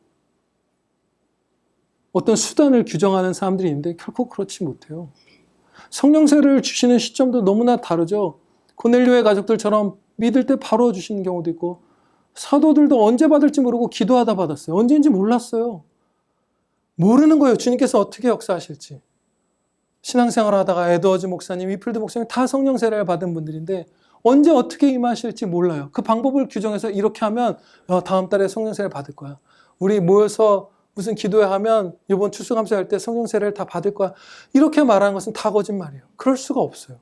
어떤 수단을 규정하는 사람들이 있는데 결코 그렇지 못해요. 성령 세례를 주시는 시점도 너무나 다르죠. 고넬료의 가족들처럼 믿을 때 바로 주시는 경우도 있고 사도들도 언제 받을지 모르고 기도하다 받았어요. 언제인지 몰랐어요. 모르는 거예요. 주님께서 어떻게 역사하실지. 신앙생활 하다가 에드워즈 목사님, 위필드 목사님 다 성령 세례를 받은 분들인데 언제 어떻게 임하실지 몰라요. 그 방법을 규정해서 이렇게 하면 다음 달에 성령 세례를 받을 거야. 우리 모여서 무슨 기도회 하면 이번 추수감사 할 때 성령 세례를 다 받을 거야. 이렇게 말하는 것은 다 거짓말이에요. 그럴 수가 없어요.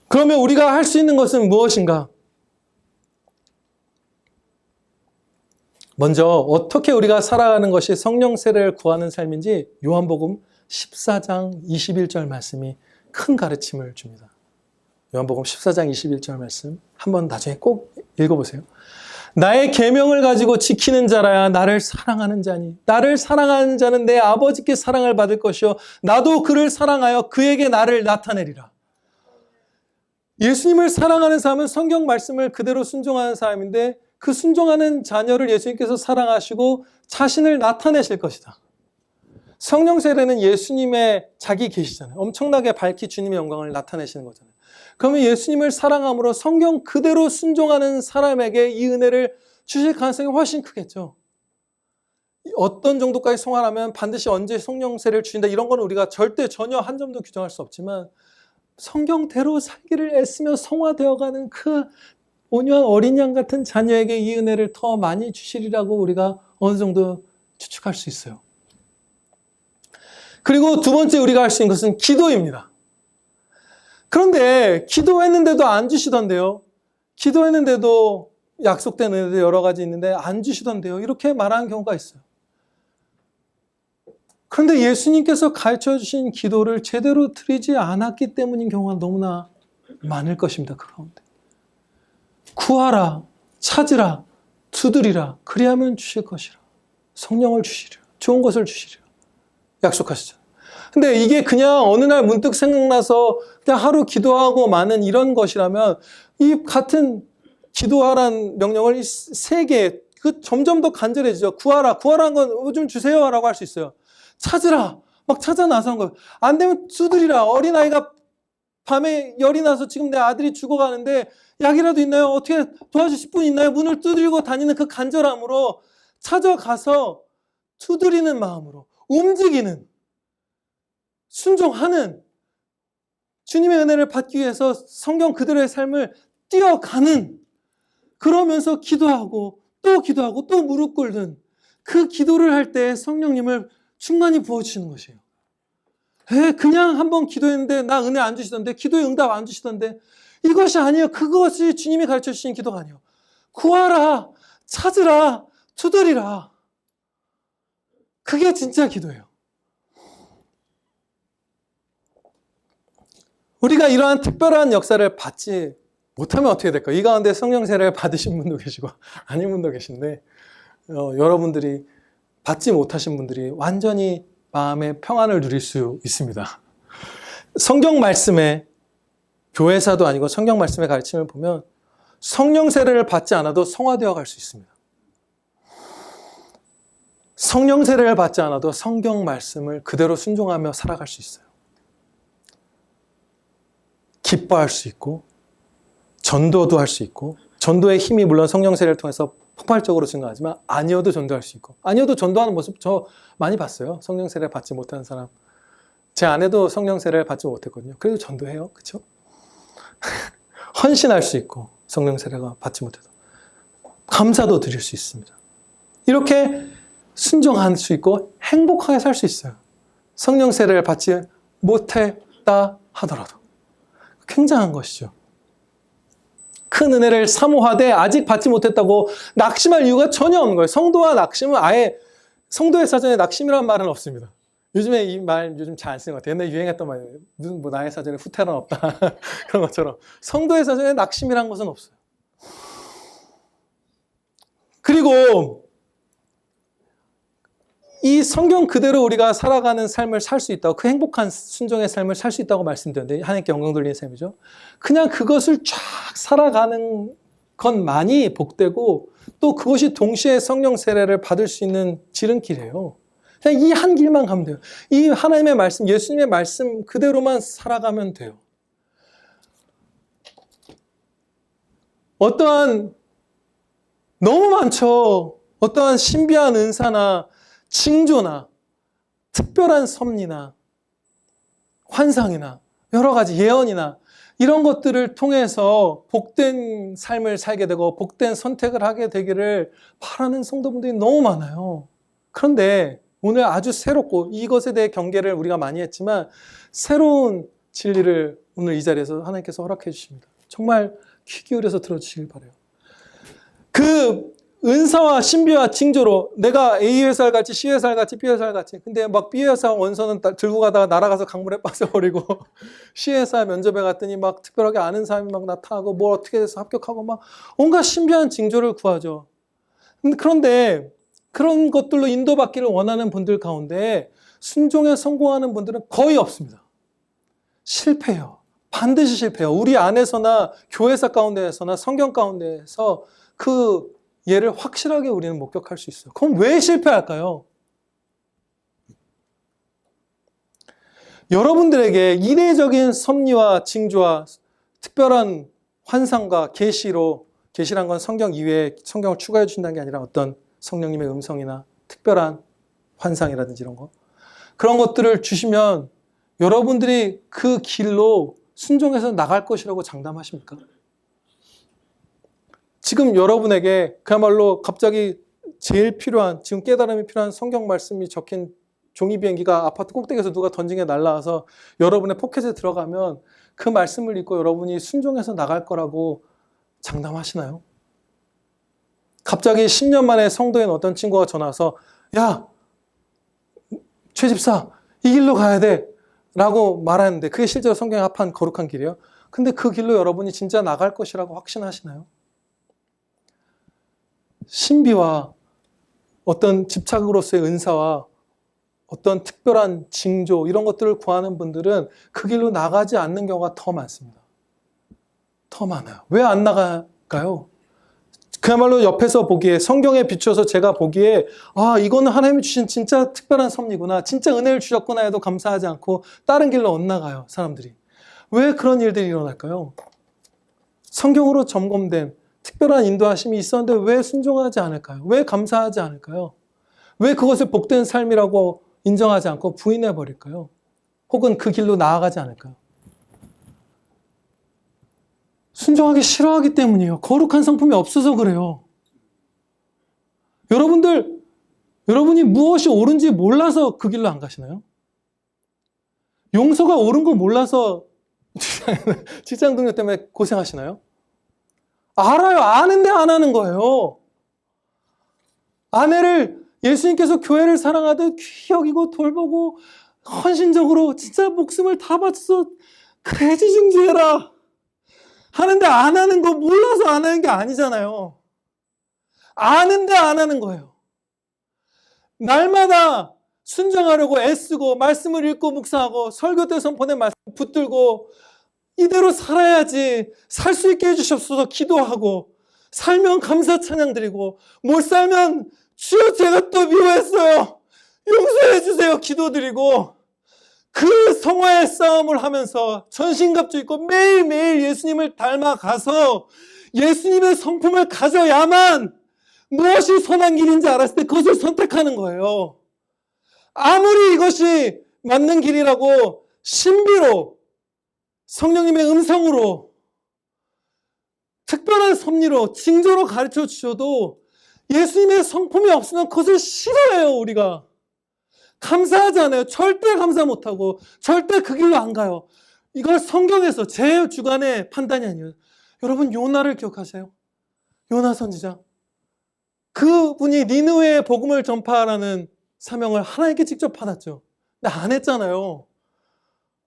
그러면 우리가 할 수 있는 것은 무엇인가? 먼저 어떻게 우리가 살아가는 것이 성령 세례를 구하는 삶인지 요한복음 14장 21절 말씀이 큰 가르침을 줍니다. 요한복음 14장 21절 말씀 한번 나중에 꼭 읽어보세요. 나의 계명을 가지고 지키는 자라야 나를 사랑하는 자니 나를 사랑하는 자는 내 아버지께 사랑을 받을 것이요 나도 그를 사랑하여 그에게 나를 나타내리라. 예수님을 사랑하는 사람은 성경 말씀을 그대로 순종하는 사람인데 그 순종하는 자녀를 예수님께서 사랑하시고 자신을 나타내실 것이다. 성령 세례는 예수님의 자기 계시잖아요. 엄청나게 밝히 주님의 영광을 나타내시는 거잖아요. 그러면 예수님을 사랑함으로 성경 그대로 순종하는 사람에게 이 은혜를 주실 가능성이 훨씬 크겠죠. 어떤 정도까지 성화하면 반드시 언제 성령 세례를 주신다 이런 건 우리가 절대 전혀 한 점도 규정할 수 없지만 성경대로 살기를 애쓰며 성화되어가는 그 온유한 어린 양 같은 자녀에게 이 은혜를 더 많이 주시리라고 우리가 어느 정도 추측할 수 있어요. 그리고 두 번째 우리가 할 수 있는 것은 기도입니다. 그런데 기도했는데도 안 주시던데요. 기도했는데도 약속된 은혜도 여러 가지 있는데 안 주시던데요. 이렇게 말하는 경우가 있어요. 그런데 예수님께서 가르쳐 주신 기도를 제대로 드리지 않았기 때문인 경우가 너무나 많을 것입니다. 그 가운데. 구하라, 찾으라, 두드리라. 그리하면 주실 것이라. 성령을 주시리라. 좋은 것을 주시리라. 약속하시잖아요. 근데 이게 그냥 어느 날 문득 생각나서 그냥 하루 기도하고 마는 이런 것이라면 이 같은 기도하라는 명령을 세 개, 그 점점 더 간절해지죠. 구하라, 구하라는 건 좀 주세요 라고 할 수 있어요. 찾으라, 막 찾아 나서는 거예요. 안 되면 두드리라. 어린아이가 밤에 열이 나서 지금 내 아들이 죽어가는데 약이라도 있나요? 어떻게 도와주실 분 있나요? 문을 두드리고 다니는 그 간절함으로 찾아가서 두드리는 마음으로 움직이는 순종하는 주님의 은혜를 받기 위해서 성경 그대로의 삶을 뛰어가는 그러면서 기도하고 또 무릎 꿇는 그 기도를 할 때 성령님을 충만히 부어주시는 것이에요. 그냥 한번 기도했는데 나 은혜 안 주시던데 기도에 응답 안 주시던데 이것이 아니에요. 그것이 주님이 가르쳐 주신 기도가 아니에요. 구하라, 찾으라, 두드리라. 그게 진짜 기도예요. 우리가 이러한 특별한 역사를 받지 못하면 어떻게 될까요? 이 가운데 성령 세례를 받으신 분도 계시고 아닌 분도 계신데 여러분들이 받지 못하신 분들이 완전히 마음의 평안을 누릴 수 있습니다. 성경 말씀에 교회사도 아니고 성경 말씀의 가르침을 보면 성령 세례를 받지 않아도 성화되어 갈 수 있습니다. 성령 세례를 받지 않아도 성경 말씀을 그대로 순종하며 살아갈 수 있어요. 기뻐할 수 있고 전도도 할 수 있고 전도의 힘이 물론 성령 세례를 통해서 폭발적으로 증가하지만 아니어도 전도할 수 있고 아니어도 전도하는 모습 저 많이 봤어요. 성령 세례를 받지 못하는 사람. 제 아내도 성령 세례를 받지 못했거든요. 그래도 전도해요. 그렇죠? 헌신할 수 있고 성령 세례가 받지 못해도 감사도 드릴 수 있습니다. 이렇게 순종할 수 있고 행복하게 살 수 있어요. 성령 세례를 받지 못했다 하더라도 굉장한 것이죠. 큰 은혜를 사모하되 아직 받지 못했다고 낙심할 이유가 전혀 없는 거예요. 성도와 낙심은 아예 성도의 사전에 낙심이라는 말은 없습니다. 요즘에 이 말 요즘 잘 안 쓰는 것 같아요. 옛날에 유행했던 말이에요. 뭐 나의 사전에 후퇴란 없다. 그런 것처럼. 성도의 사전에 낙심이란 것은 없어요. 그리고 이 성경 그대로 우리가 살아가는 삶을 살 수 있다고, 그 행복한 순종의 삶을 살 수 있다고 말씀드렸는데, 하나님께 영광 돌리는 삶이죠. 그냥 그것을 쫙 살아가는 것만이 복되고, 또 그것이 동시에 성령 세례를 받을 수 있는 지름길이에요. 그냥 이 한 길만 가면 돼요. 이 하나님의 말씀, 예수님의 말씀 그대로만 살아가면 돼요. 어떠한, 너무 많죠. 어떠한 신비한 은사나 징조나 특별한 섭리나 환상이나 여러 가지 예언이나 이런 것들을 통해서 복된 삶을 살게 되고 복된 선택을 하게 되기를 바라는 성도분들이 너무 많아요. 그런데 오늘 아주 새롭고, 이것에 대해 경계를 우리가 많이 했지만 새로운 진리를 오늘 이 자리에서 하나님께서 허락해 주십니다. 정말 귀 기울여서 들어주시길 바라요. 그 은사와 신비와 징조로 내가 A 회사를 갔지, C 회사를 갔지, B 회사를 갔지. 근데 막 B 회사 원서는 들고 가다가 날아가서 강물에 빠져버리고 C 회사 면접에 갔더니 막 특별하게 아는 사람이 막 나타나고 뭘 어떻게 돼서 합격하고 막 온갖 신비한 징조를 구하죠. 그런데 그런 것들로 인도받기를 원하는 분들 가운데 순종에 성공하는 분들은 거의 없습니다. 실패해요. 반드시 실패해요. 우리 안에서나 교회사 가운데에서나 성경 가운데에서 그 예를 확실하게 우리는 목격할 수 있어요. 그럼 왜 실패할까요? 여러분들에게 이례적인 섭리와 징조와 특별한 환상과 계시란 건 성경 이외에 성경을 추가해 주신다는 게 아니라 어떤 성령님의 음성이나 특별한 환상이라든지 이런 거, 그런 것들을 주시면 여러분들이 그 길로 순종해서 나갈 것이라고 장담하십니까? 지금 여러분에게 그야말로 갑자기 제일 필요한, 지금 깨달음이 필요한 성경 말씀이 적힌 종이 비행기가 아파트 꼭대기에서 누가 던진 게 날아와서 여러분의 포켓에 들어가면 그 말씀을 읽고 여러분이 순종해서 나갈 거라고 장담하시나요? 갑자기 10년 만에 성도인 어떤 친구가 전화 와서 야, 최 집사, 이 길로 가야 돼 라고 말하는데 그게 실제로 성경에 합한 거룩한 길이에요. 근데 그 길로 여러분이 진짜 나갈 것이라고 확신하시나요? 신비와 어떤 집착으로서의 은사와 어떤 특별한 징조 이런 것들을 구하는 분들은 그 길로 나가지 않는 경우가 더 많습니다. 더 많아요. 왜 안 나갈까요? 그야말로 옆에서 보기에, 성경에 비추어서 제가 보기에 이거는 하나님이 주신 진짜 특별한 섭리구나, 진짜 은혜를 주셨구나 해도 감사하지 않고 다른 길로 엇나가요. 사람들이. 왜 그런 일들이 일어날까요? 성경으로 점검된 특별한 인도하심이 있었는데 왜 순종하지 않을까요? 왜 감사하지 않을까요? 왜 그것을 복된 삶이라고 인정하지 않고 부인해 버릴까요? 혹은 그 길로 나아가지 않을까요? 순종하기 싫어하기 때문이에요. 거룩한 성품이 없어서 그래요. 여러분이 무엇이 옳은지 몰라서 그 길로 안 가시나요? 용서가 옳은 거 몰라서 직장 동료 때문에 고생하시나요? 알아요. 아는데 안 하는 거예요. 아내를 예수님께서 교회를 사랑하듯 귀히 여기고 돌보고 헌신적으로 진짜 목숨을 다 바쳐서 그래 지중지해라 하는데 안 하는 거 몰라서 안 하는 게 아니잖아요. 아는데 안 하는 거예요. 날마다 순종하려고 애쓰고 말씀을 읽고 묵상하고 설교 때 선포된 말씀 붙들고 이대로 살아야지, 살 수 있게 해주셨어서 기도하고, 살면 감사 찬양 드리고, 못 살면 주여 제가 또 미워했어요, 용서해 주세요 기도드리고, 그 성화의 싸움을 하면서 전신갑주 입고 매일매일 예수님을 닮아가서 예수님의 성품을 가져야만 무엇이 선한 길인지 알았을 때 그것을 선택하는 거예요. 아무리 이것이 맞는 길이라고 신비로 성령님의 음성으로 특별한 섭리로 징조로 가르쳐 주셔도 예수님의 성품이 없으면 그것을 싫어해요. 우리가 감사하지 않아요. 절대 감사 못하고 절대 그 길로 안 가요. 이걸 성경에서 제 주관의 판단이 아니에요. 여러분 요나를 기억하세요? 요나 선지자. 그분이 니느웨의 복음을 전파하라는 사명을 하나님께 직접 받았죠. 근데 안 했잖아요.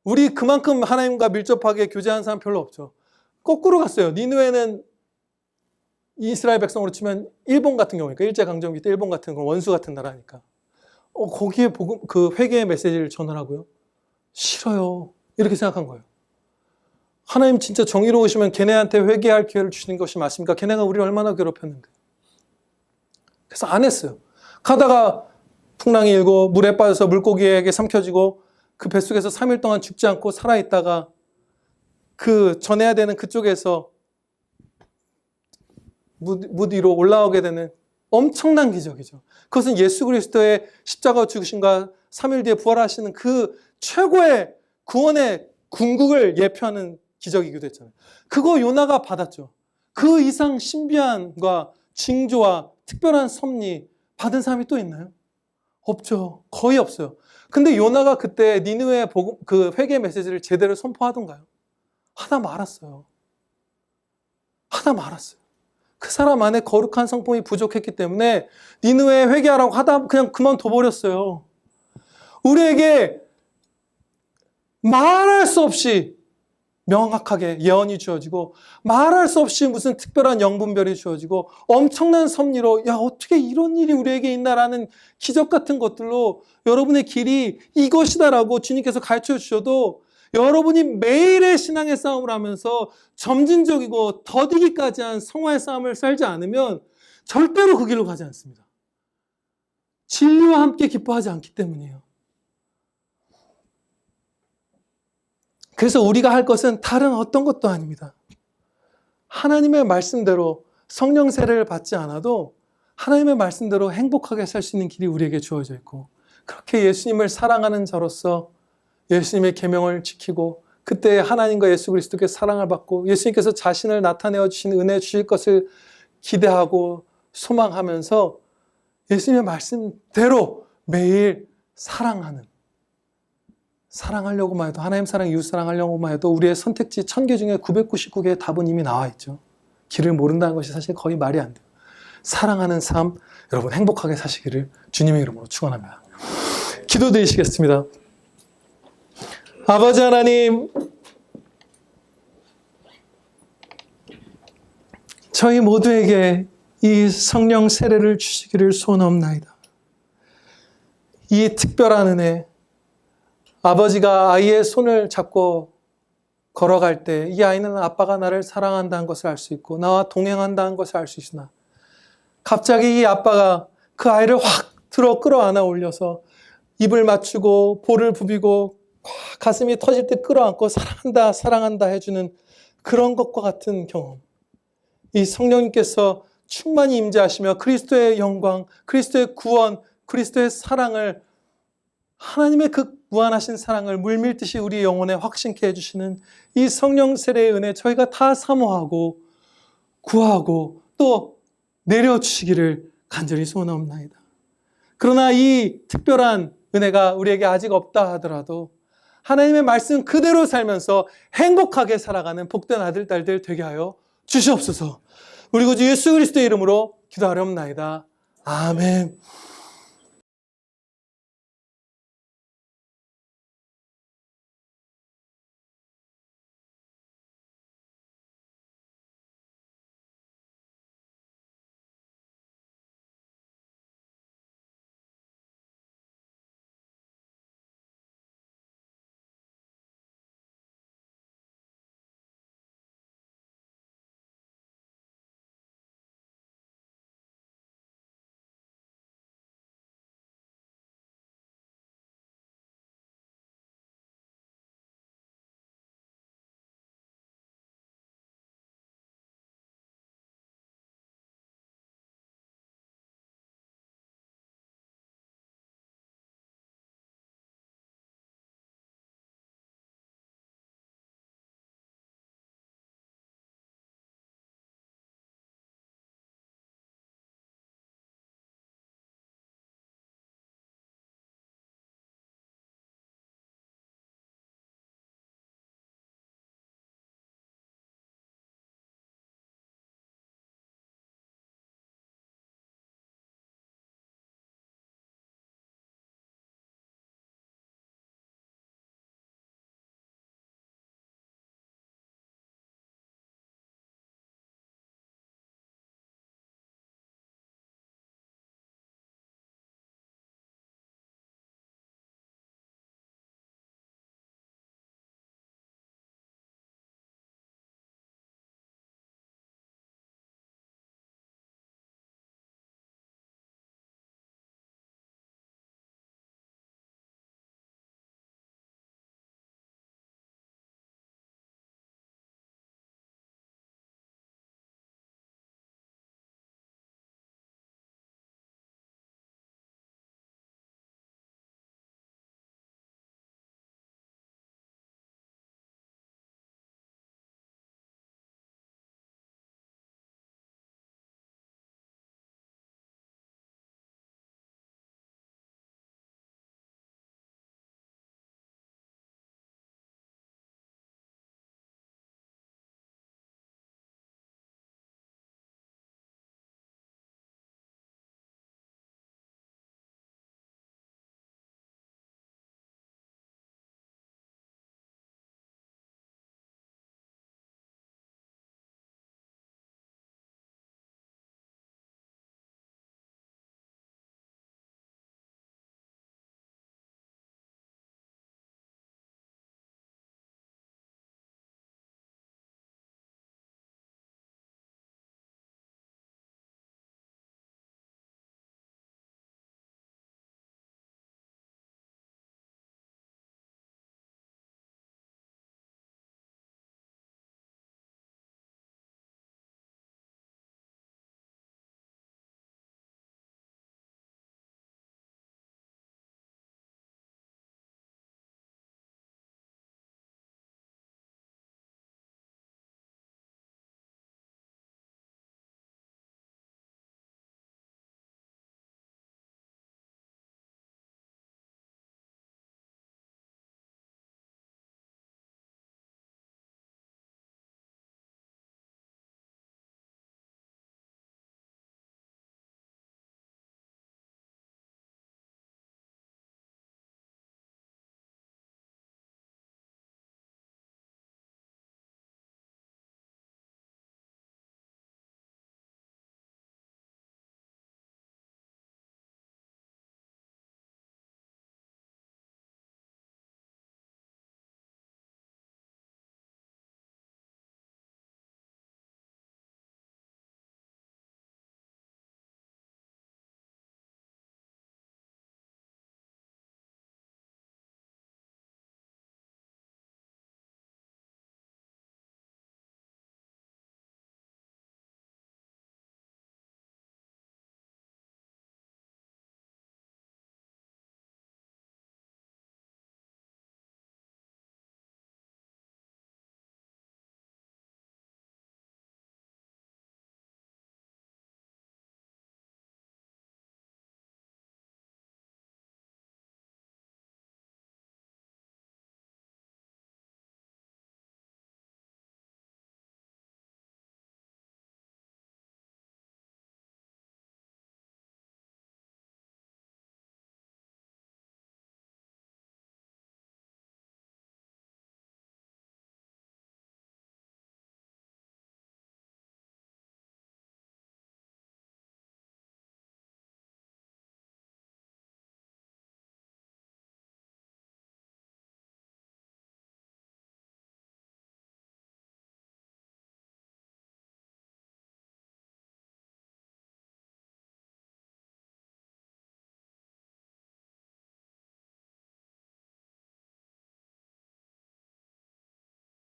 우리 그만큼 하나님과 밀접하게 교제한 사람 별로 없죠. 거꾸로 갔어요. 니느웨는 이스라엘 백성으로 치면 일본 같은 경우니까, 일제강점기 때 일본 같은 건 원수 같은 나라니까. 거기에 복음, 그 회개의 메시지를 전하라고요? 싫어요. 이렇게 생각한 거예요. 하나님 진짜 정의로우시면 걔네한테 회개할 기회를 주시는 것이 맞습니까? 걔네가 우리를 얼마나 괴롭혔는데. 그래서 안 했어요. 가다가 풍랑이 일고 물에 빠져서 물고기에게 삼켜지고 그 뱃속에서 3일 동안 죽지 않고 살아있다가 그 전해야 되는 그쪽에서 무 위로 올라오게 되는 엄청난 기적이죠. 그것은 예수 그리스도의 십자가 죽으심과 3일 뒤에 부활하시는 그 최고의 구원의 궁극을 예표하는 기적이기도 했잖아요. 그거 요나가 받았죠. 그 이상 신비한과 징조와 특별한 섭리 받은 사람이 또 있나요? 없죠. 거의 없어요. 근데 요나가 그때 니느웨의 복음, 그 회개 메시지를 제대로 선포하던가요? 하다 말았어요. 하다 말았어요. 그 사람 안에 거룩한 성품이 부족했기 때문에 니느웨에 회개하라고 하다 그냥 그만둬 버렸어요. 우리에게 말할 수 없이 명확하게 예언이 주어지고 말할 수 없이 무슨 특별한 영분별이 주어지고 엄청난 섭리로 야 어떻게 이런 일이 우리에게 있나라는 기적 같은 것들로 여러분의 길이 이것이다라고 주님께서 가르쳐 주셔도 여러분이 매일의 신앙의 싸움을 하면서 점진적이고 더디기까지 한 성화의 싸움을 살지 않으면 절대로 그 길로 가지 않습니다. 진리와 함께 기뻐하지 않기 때문이에요. 그래서 우리가 할 것은 다른 어떤 것도 아닙니다. 하나님의 말씀대로 성령 세례를 받지 않아도 하나님의 말씀대로 행복하게 살 수 있는 길이 우리에게 주어져 있고 그렇게 예수님을 사랑하는 자로서 예수님의 계명을 지키고 그때 하나님과 예수 그리스도께 사랑을 받고 예수님께서 자신을 나타내어 주신 은혜 주실 것을 기대하고 소망하면서 예수님의 말씀대로 매일 사랑하려고만 해도 하나님 사랑, 이웃 사랑하려고만 해도 우리의 선택지 1000개 중에 999개의 답은 이미 나와 있죠. 길을 모른다는 것이 사실 거의 말이 안 돼요. 사랑하는 삶, 여러분 행복하게 사시기를 주님의 이름으로 축원합니다. 기도드리시겠습니다. 아버지 하나님, 저희 모두에게 이 성령 세례를 주시기를 소원하옵나이다. 이 특별한 은혜, 아버지가 아이의 손을 잡고 걸어갈 때 이 아이는 아빠가 나를 사랑한다는 것을 알 수 있고 나와 동행한다는 것을 알 수 있으나 갑자기 이 아빠가 그 아이를 확 들어 끌어안아 올려서 입을 맞추고 볼을 부비고 가슴이 터질 때 끌어안고 사랑한다 사랑한다 해주는 그런 것과 같은 경험. 이 성령님께서 충만히 임재하시며 그리스도의 영광, 그리스도의 구원, 그리스도의 사랑을 하나님의 그 무한하신 사랑을 물밀듯이 우리 영혼에 확신케 해주시는 이 성령 세례의 은혜 저희가 다 사모하고 구하고 또 내려주시기를 간절히 소원하옵나이다. 그러나 이 특별한 은혜가 우리에게 아직 없다 하더라도 하나님의 말씀 그대로 살면서 행복하게 살아가는 복된 아들, 딸들 되게 하여 주시옵소서. 우리 구주 예수 그리스도의 이름으로 기도하렵나이다. 아멘.